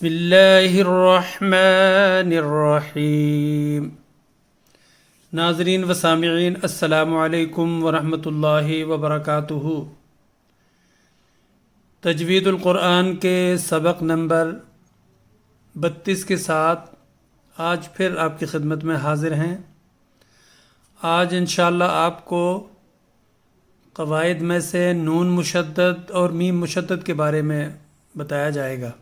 بسم اللہ الرحمن الرحیم۔ ناظرین و سامعین، السلام علیکم ورحمۃ اللہ وبرکاتہ۔ تجوید القرآن کے سبق نمبر 32 کے ساتھ آج پھر آپ کی خدمت میں حاضر ہیں۔ آج انشاءاللہ آپ کو قواعد میں سے نون مشدد اور میم مشدد کے بارے میں بتایا جائے گا۔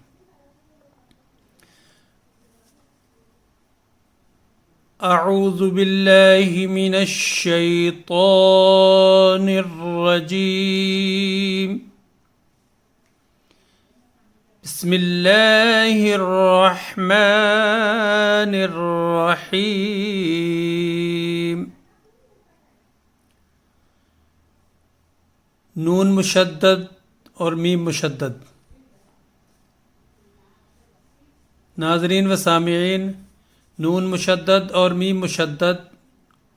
اعوذ باللہ من الشیطان الرجیم، بسم اللہ الرحمن الرحیم۔ نون مشدد اور میم مشدد۔ ناظرین و سامعین، نون مشدد اور میم مشدد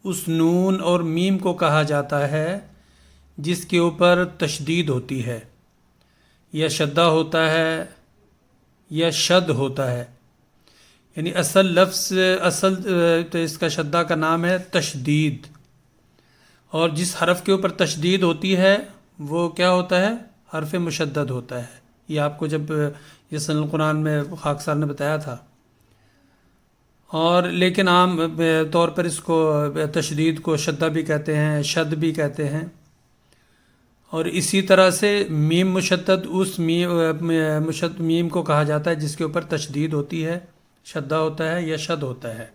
اس نون اور میم کو کہا جاتا ہے جس کے اوپر تشدید ہوتی ہے، یا شدہ ہوتا ہے یا شد ہوتا ہے۔ یعنی اصل تو اس کا شدہ کا نام ہے تشدید، اور جس حرف کے اوپر تشدید ہوتی ہے وہ کیا ہوتا ہے؟ حرف مشدد ہوتا ہے۔ یہ آپ کو جب یسن القرآن میں خاکسار نے بتایا تھا۔ اور لیکن عام طور پر اس کو تشدید کو شدہ بھی کہتے ہیں، شد بھی کہتے ہیں۔ اور اسی طرح سے میم مشدد اس میم کو کہا جاتا ہے جس کے اوپر تشدید ہوتی ہے، شدہ ہوتا ہے یا شد ہوتا ہے۔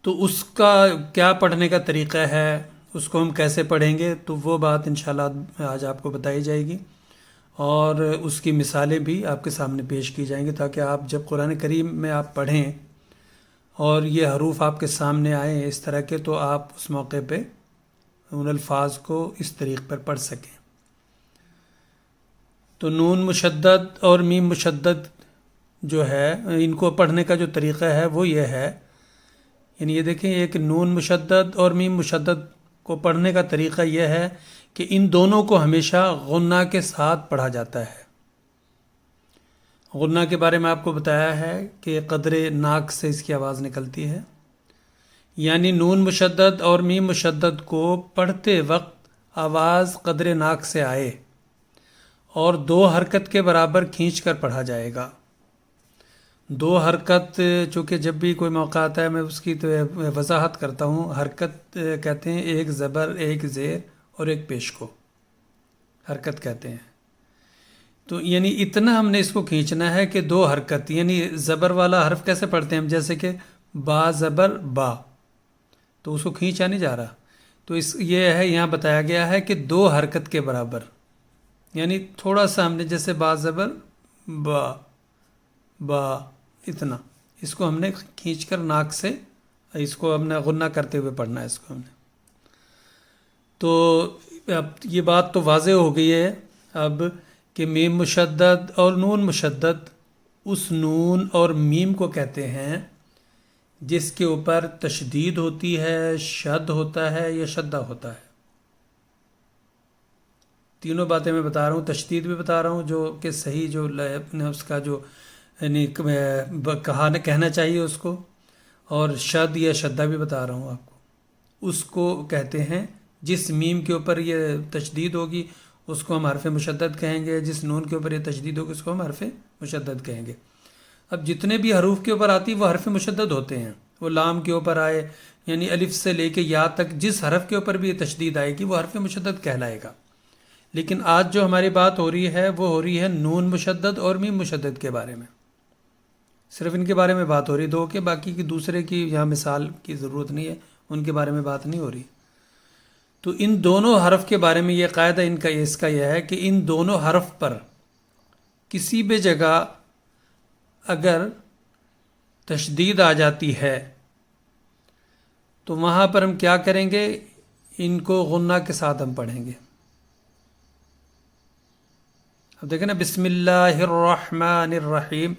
تو اس کا کیا پڑھنے کا طریقہ ہے، اس کو ہم کیسے پڑھیں گے، تو وہ بات انشاءاللہ آج آپ کو بتائی جائے گی، اور اس کی مثالیں بھی آپ کے سامنے پیش کی جائیں گی، تاکہ آپ جب قرآن کریم میں آپ پڑھیں اور یہ حروف آپ کے سامنے آئیں اس طرح کے، تو آپ اس موقع پہ ان الفاظ کو اس طریق پر پڑھ سکیں۔ تو نون مشدد اور میم مشدد جو ہے، ان کو پڑھنے کا جو طریقہ ہے وہ یہ ہے، یعنی یہ دیکھیں، ایک نون مشدد اور میم مشدد کو پڑھنے کا طریقہ یہ ہے کہ ان دونوں کو ہمیشہ غنہ کے ساتھ پڑھا جاتا ہے۔ غنہ کے بارے میں آپ کو بتایا ہے کہ قدر ناک سے اس کی آواز نکلتی ہے، یعنی نون مشدد اور میم مشدد کو پڑھتے وقت آواز قدر ناک سے آئے اور 2 حرکت کے برابر کھینچ کر پڑھا جائے گا۔ 2 حرکت، چونکہ جب بھی کوئی موقع آتا ہے میں اس کی تو وضاحت کرتا ہوں۔ حرکت کہتے ہیں ایک زبر، ایک زیر اور ایک پیش کو حرکت کہتے ہیں۔ تو یعنی اتنا ہم نے اس کو کھینچنا ہے کہ 2 حرکت، یعنی زبر والا حرف کیسے پڑھتے ہیں ہم، جیسے کہ با زبر با، تو اس کو کھینچا نہیں جا رہا، تو یہ ہے یہاں بتایا گیا ہے کہ 2 حرکت کے برابر، یعنی تھوڑا سا ہم نے جیسے با زبر با با، اتنا اس کو ہم نے کھینچ کر ناک سے اس کو ہم نے غنہ کرتے ہوئے پڑھنا ہے اس کو ہم نے۔ تو اب یہ بات تو واضح ہو گئی ہے اب کہ میم مشدد اور نون مشدد اس نون اور میم کو کہتے ہیں جس کے اوپر تشدید ہوتی ہے، شد ہوتا ہے یا شدہ ہوتا ہے۔ تینوں باتیں میں بتا رہا ہوں، تشدید بھی بتا رہا ہوں جو کہ صحیح جو اس کا جو یعنی کہنا چاہیے اس کو، اور شد یا شدہ بھی بتا رہا ہوں آپ کو۔ اس کو کہتے ہیں جس میم کے اوپر یہ تشدید ہوگی اس کو ہم حرف مشدد کہیں گے، جس نون کے اوپر یہ تشدید ہوگی اس کو ہم حرف مشدد کہیں گے۔ اب جتنے بھی حروف کے اوپر آتی وہ حرف مشدد ہوتے ہیں، وہ لام کے اوپر آئے یعنی الف سے لے کے یا تک جس حرف کے اوپر بھی یہ تشدید آئے گی وہ حرف مشدد کہلائے گا۔ لیکن آج جو ہماری بات ہو رہی ہے وہ ہو رہی ہے نون مشدد اور میم مشدد کے بارے میں، صرف ان کے بارے میں بات ہو رہی ہے، 2 کے باقی کی دوسرے کی یہاں مثال کی ضرورت نہیں ہے، ان کے بارے میں بات نہیں ہو رہی۔ تو ان دونوں حرف کے بارے میں یہ قاعدہ اس کا یہ ہے کہ ان دونوں حرف پر کسی بھی جگہ اگر تشدید آ جاتی ہے تو وہاں پر ہم کیا کریں گے؟ ان کو غنہ کے ساتھ ہم پڑھیں گے۔ اب دیکھیں نا، بسم اللہ الرحمن الرحیم،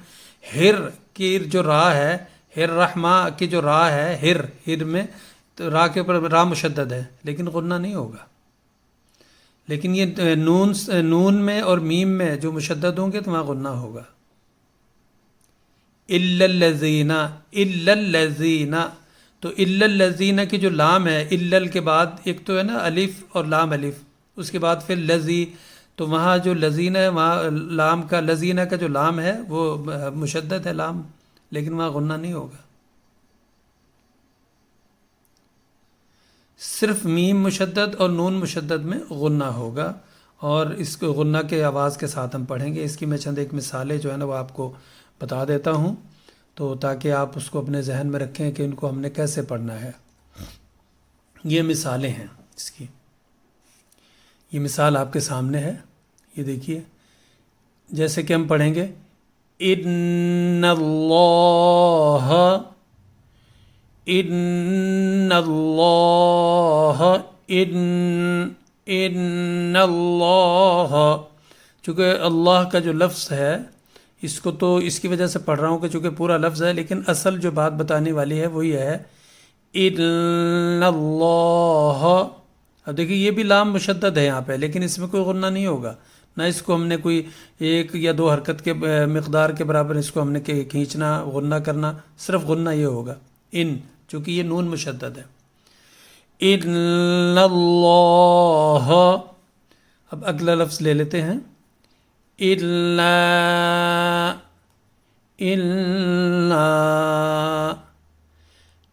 ہر کی جو را ہے، ہر رحمہ کی جو را ہے، ہر میں تو را کے اوپر را مشدد ہے لیکن غنہ نہیں ہوگا، لیکن یہ نون میں اور میم میں جو مشدد ہوں گے تو وہاں غنہ ہوگا. الا الذین، الا الذین، تو الا الذین کی جو لام ہے، الا کے بعد ایک تو ہے نا الف اور لام الف، اس کے بعد پھر لذی، تو وہاں جو لذین ہے وہاں لام کا، لذین کا جو لام ہے وہ مشدد ہے لام، لیکن وہاں غنہ نہیں ہوگا. صرف میم مشدد اور نون مشدد میں غنہ ہوگا، اور اس کو غنہ کے آواز کے ساتھ ہم پڑھیں گے. اس کی میں چند ایک مثالیں جو ہے نا وہ آپ کو بتا دیتا ہوں، تو تاکہ آپ اس کو اپنے ذہن میں رکھیں کہ ان کو ہم نے کیسے پڑھنا ہے. یہ مثالیں ہیں اس کی. یہ مثال آپ کے سامنے ہے، یہ دیکھیے. جیسے کہ ہم پڑھیں گے ان اللہ، ان اللہ، ان اللہ. چونکہ اللہ کا جو لفظ ہے اس کو تو اس کی وجہ سے پڑھ رہا ہوں کہ چونکہ پورا لفظ ہے، لیکن اصل جو بات بتانے والی ہے وہی ہے ان اللہ. اب دیکھیے یہ بھی لام مشدد ہے یہاں پہ، لیکن اس میں کوئی غنہ نہیں ہوگا، نہ اس کو ہم نے کوئی ایک یا دو حرکت کے مقدار کے برابر اس کو ہم نے کھینچنا، غنہ کرنا، صرف غنہ یہ ہوگا ان، چونکہ یہ نون مشدد ہے. ان اللہ. اب اگلا لفظ لے لیتے ہیں الا، الا،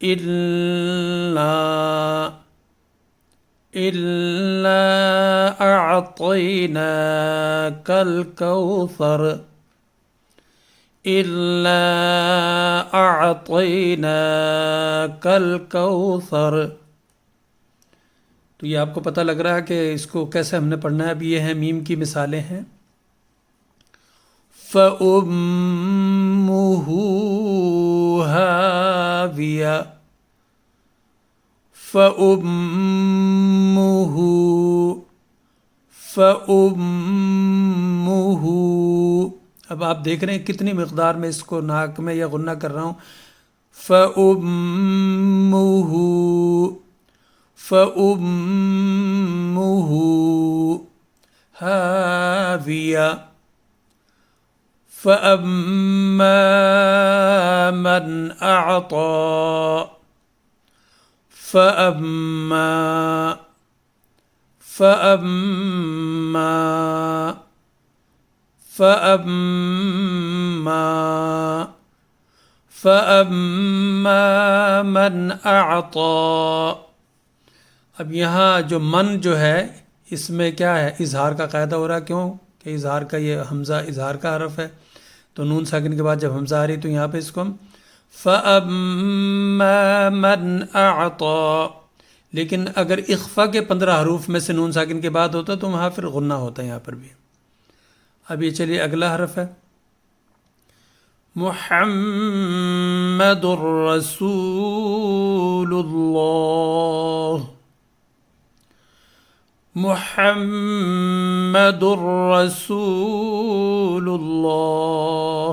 الا، الا اعطیناک الکوثر، الا اعطیناک الکوثر. تو یہ آپ کو پتہ لگ رہا ہے کہ اس کو کیسے ہم نے پڑھنا ہے. اب یہ ہیں میم کی مثالیں ہیں. فَأُمُّهُ هَاوِيَةٌ، فَأُمُّهُ، فَأُمُّهُ. اب آپ دیکھ رہے ہیں کتنی مقدار میں اس کو ناک میں یا غنہ کر رہا ہوں. فَأُمُّهُ، فَأُمُّهُ هَاوِيَةٌ، فَأَمَّا مَنْ أَعْطَىٰ، فَأَمَّا، فَأَمَّا، فَأَمَّا، فَأَمَّا مَنْ أَعْطَىٰ. اب یہاں جو من جو ہے اس میں کیا ہے، اظہار کا قاعدہ ہو رہا. کیوں کہ اظہار کا یہ حمزہ اظہار کا حرف ہے، تو نون ساکن کے بعد جب حمزہ آ رہی تو یہاں پہ اس کو ہم فَأَمَّا مَنْ أَعْطَىٰ. لیکن اگر اخفا کے 15 حروف میں سے نون ساکن کے بعد ہوتا تو وہاں پھر غنہ ہوتا ہے یہاں پر بھی. اب یہ چلیے اگلا حرف ہے محمد الرسول اللہ، محمد الرسول اللہ.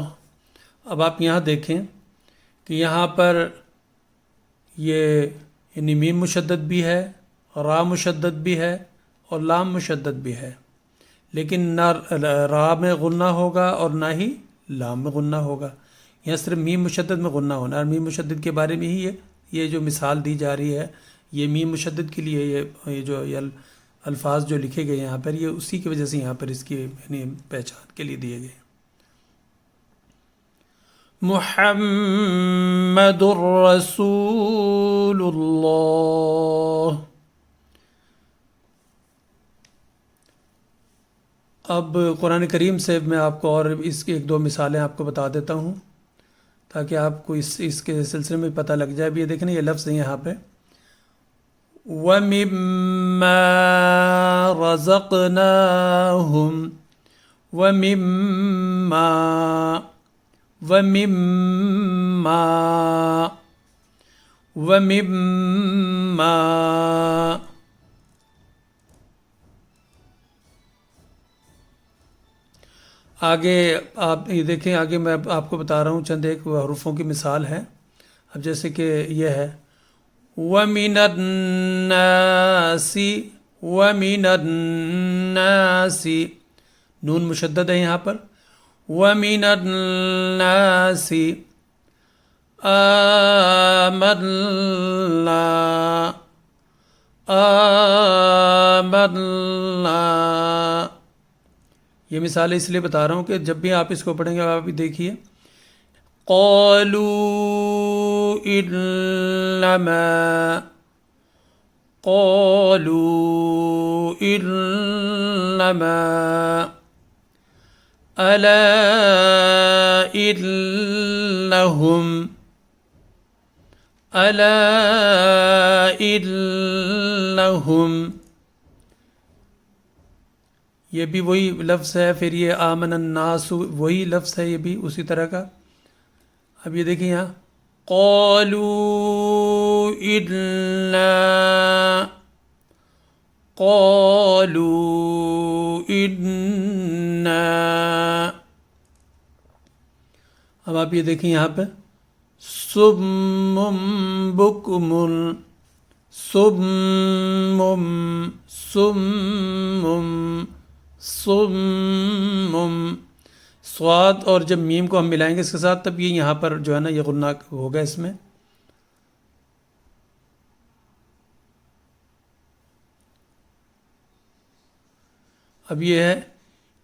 اب آپ یہاں دیکھیں کہ یہاں پر یہ یعنی میم مشدد بھی ہے، را مشدد بھی ہے، اور لام مشدد بھی ہے، لیکن نہ را میں غنہ ہوگا اور نہ ہی لام میں غنہ ہوگا. یہاں صرف میم مشدد میں غنہ ہونا ہے. اور میم مشدد کے بارے میں ہی یہ جو مثال دی جا رہی ہے یہ میم مشدد کے لیے، یہ جو یہ الفاظ جو لکھے گئے یہاں پر یہ اسی کی وجہ سے یہاں پر اس کی یعنی پہچان کے لیے دیے گئے. محمد الرسول اللہ. اب قرآن کریم سے میں آپ کو اور اس کی ایک دو مثالیں آپ کو بتا دیتا ہوں تاکہ آپ کو اس کے سلسلے میں پتہ لگ جائے. بھی یہ دیکھیں یہ لفظ ہیں یہاں پہ وَمِمَّا رَزَقْنَاهُمْ، وَمِمَّا، وَمِمَّا، وَمِمَّا. آگے آپ یہ دیکھیں، آگے میں آپ کو بتا رہا ہوں چند ایک حروفوں کی مثال ہے. اب جیسے کہ یہ ہے وَمِنَ النَّاسِ وَمِنَ النَّاسِ نون مشدد ہے یہاں پر. وَمِنَ النَّاسِ آمَنَّا. یہ مثال اس لیے بتا رہا ہوں کہ جب بھی آپ اس کو پڑھیں گے آپ بھی دیکھیے. قالوا إنما ألا إنهم یہ بھی وہی لفظ ہے. پھر یہ آمن الناس وہی لفظ ہے، یہ بھی اسی طرح کا. اب یہ دیکھیں یہاں قالوا إنا. اب آپ یہ دیکھیں یہاں پہ صم بکم صم سواد اور جب میم کو ہم ملائیں گے اس کے ساتھ تب یہ یہاں پر جو ہے نا یہ غنہ ہوگا اس میں. اب یہ ہے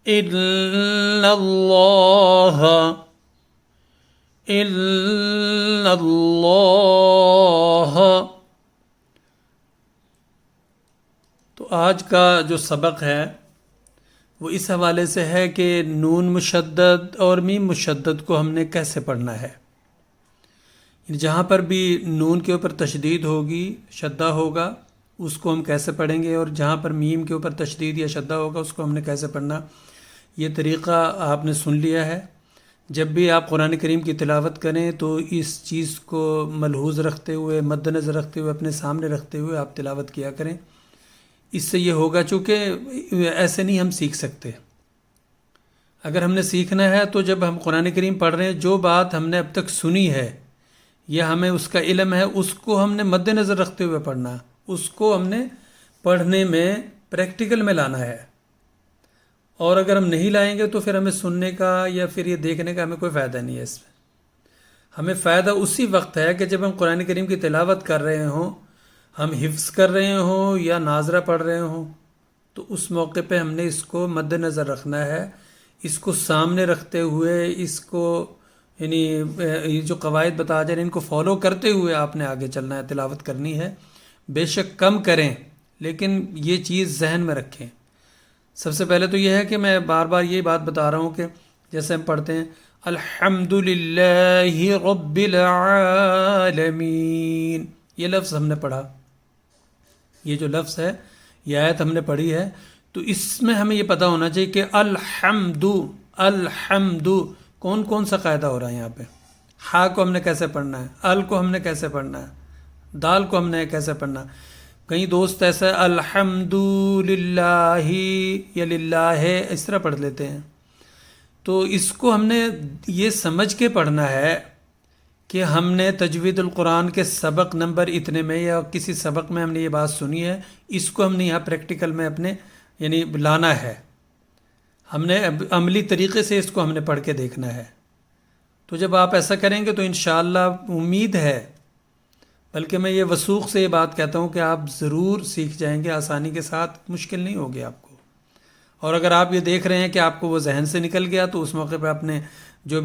اِنَّ اللَّهَ. تو آج کا جو سبق ہے وہ اس حوالے سے ہے کہ نون مشدد اور میم مشدد کو ہم نے کیسے پڑھنا ہے. جہاں پر بھی نون کے اوپر تشدید ہوگی، شدہ ہوگا، اس کو ہم کیسے پڑھیں گے، اور جہاں پر میم کے اوپر تشدید یا شدہ ہوگا اس کو ہم نے کیسے پڑھنا. یہ طریقہ آپ نے سن لیا ہے. جب بھی آپ قرآن کریم کی تلاوت کریں تو اس چیز کو ملحوظ رکھتے ہوئے، مد نظر رکھتے ہوئے، اپنے سامنے رکھتے ہوئے آپ تلاوت کیا کریں. اس سے یہ ہوگا، چونکہ ایسے نہیں ہم سیکھ سکتے. اگر ہم نے سیکھنا ہے تو جب ہم قرآن کریم پڑھ رہے ہیں جو بات ہم نے اب تک سنی ہے یا ہمیں اس کا علم ہے اس کو ہم نے مد نظر رکھتے ہوئے پڑھنا، اس کو ہم نے پڑھنے میں پریکٹیکل میں لانا ہے. اور اگر ہم نہیں لائیں گے تو پھر ہمیں سننے کا یا پھر یہ دیکھنے کا ہمیں کوئی فائدہ نہیں ہے. اس میں ہمیں فائدہ اسی وقت ہے کہ جب ہم قرآن کریم کی تلاوت کر رہے ہوں، ہم حفظ کر رہے ہوں یا ناظرہ پڑھ رہے ہوں، تو اس موقع پہ ہم نے اس کو مد نظر رکھنا ہے. اس کو سامنے رکھتے ہوئے اس کو یعنی یہ جو قواعد بتا جا رہے ہیں ان کو فالو کرتے ہوئے آپ نے آگے چلنا ہے، تلاوت کرنی ہے. بے شک کم کریں لیکن یہ چیز ذہن میں رکھیں. سب سے پہلے تو یہ ہے کہ میں بار بار یہ بات بتا رہا ہوں کہ جیسے ہم پڑھتے ہیں الحمد للہ رب العالمین، یہ لفظ ہم نے پڑھا، یہ جو لفظ ہے یہ آیت ہم نے پڑھی ہے، تو اس میں ہمیں یہ پتہ ہونا چاہیے کہ الحمد کون کون سا قاعدہ ہو رہا ہے. یہاں پہ ہا کو ہم نے کیسے پڑھنا ہے، ال کو ہم نے کیسے پڑھنا ہے، دال کو ہم نے کیسے پڑھنا. کئی دوست ایسا الحمد للہ یا للہ اس طرح پڑھ لیتے ہیں. تو اس کو ہم نے یہ سمجھ کے پڑھنا ہے کہ ہم نے تجوید القرآن کے سبق نمبر اتنے میں یا کسی سبق میں ہم نے یہ بات سنی ہے، اس کو ہم نے یہاں پریکٹیکل میں اپنے یعنی لانا ہے. ہم نے عملی طریقے سے اس کو ہم نے پڑھ کے دیکھنا ہے. تو جب آپ ایسا کریں گے تو انشاءاللہ امید ہے، بلکہ میں یہ وثوق سے یہ بات کہتا ہوں کہ آپ ضرور سیکھ جائیں گے آسانی کے ساتھ، مشکل نہیں ہوگی آپ کو. اور اگر آپ یہ دیکھ رہے ہیں کہ آپ کو وہ ذہن سے نکل گیا تو اس موقع پہ اپنے جو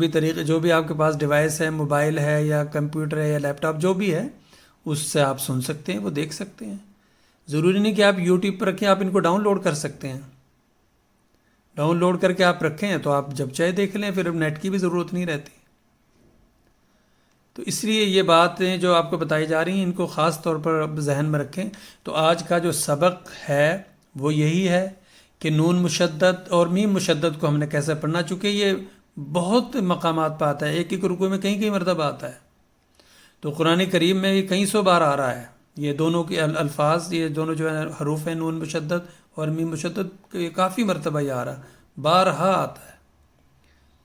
بھی آپ کے پاس ڈیوائس ہے، موبائل ہے یا کمپیوٹر ہے یا لیپ ٹاپ جو بھی ہے، اس سے آپ سن سکتے ہیں، وہ دیکھ سکتے ہیں. ضروری نہیں کہ آپ یوٹیوب پر رکھیں، آپ ان کو ڈاؤن لوڈ کر سکتے ہیں. ڈاؤن لوڈ کر کے آپ رکھیں تو آپ جب چاہے دیکھ لیں، پھر نیٹ کی بھی ضرورت نہیں رہتی. تو اس لیے یہ باتیں جو آپ کو بتائی جا رہی ہیں ان کو خاص طور پر ذہن میں رکھیں. تو آج کا جو سبق ہے وہ یہی ہے کہ نون مشدد اور میم مشدد کو ہم نے کیسے پڑھنا، چونکہ یہ بہت مقامات پہ آتا ہے، ایک ایک رکوع میں کئی مرتبہ آتا ہے. تو قرآن کریم میں یہ کئی سو بار آ رہا ہے. یہ دونوں کے الفاظ، یہ دونوں جو ہے حروف ہیں نون مشدد اور میم مشدد، یہ کافی مرتبہ یہ آ رہا، بارہا آتا ہے.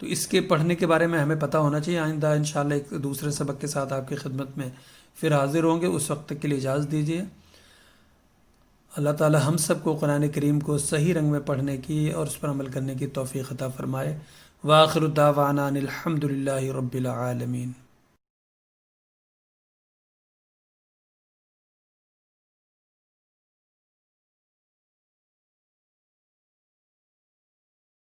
تو اس کے پڑھنے کے بارے میں ہمیں پتہ ہونا چاہیے. آئندہ انشاءاللہ ایک دوسرے سبق کے ساتھ آپ کی خدمت میں پھر حاضر ہوں گے. اس وقت تک کے لیے اجازت دیجیے. اللہ تعالی ہم سب کو قرآن کریم کو صحیح رنگ میں پڑھنے کی اور اس پر عمل کرنے کی توفیق عطا فرمائے۔ وآخر دعوانا ان الحمد للہ رب العالمین۔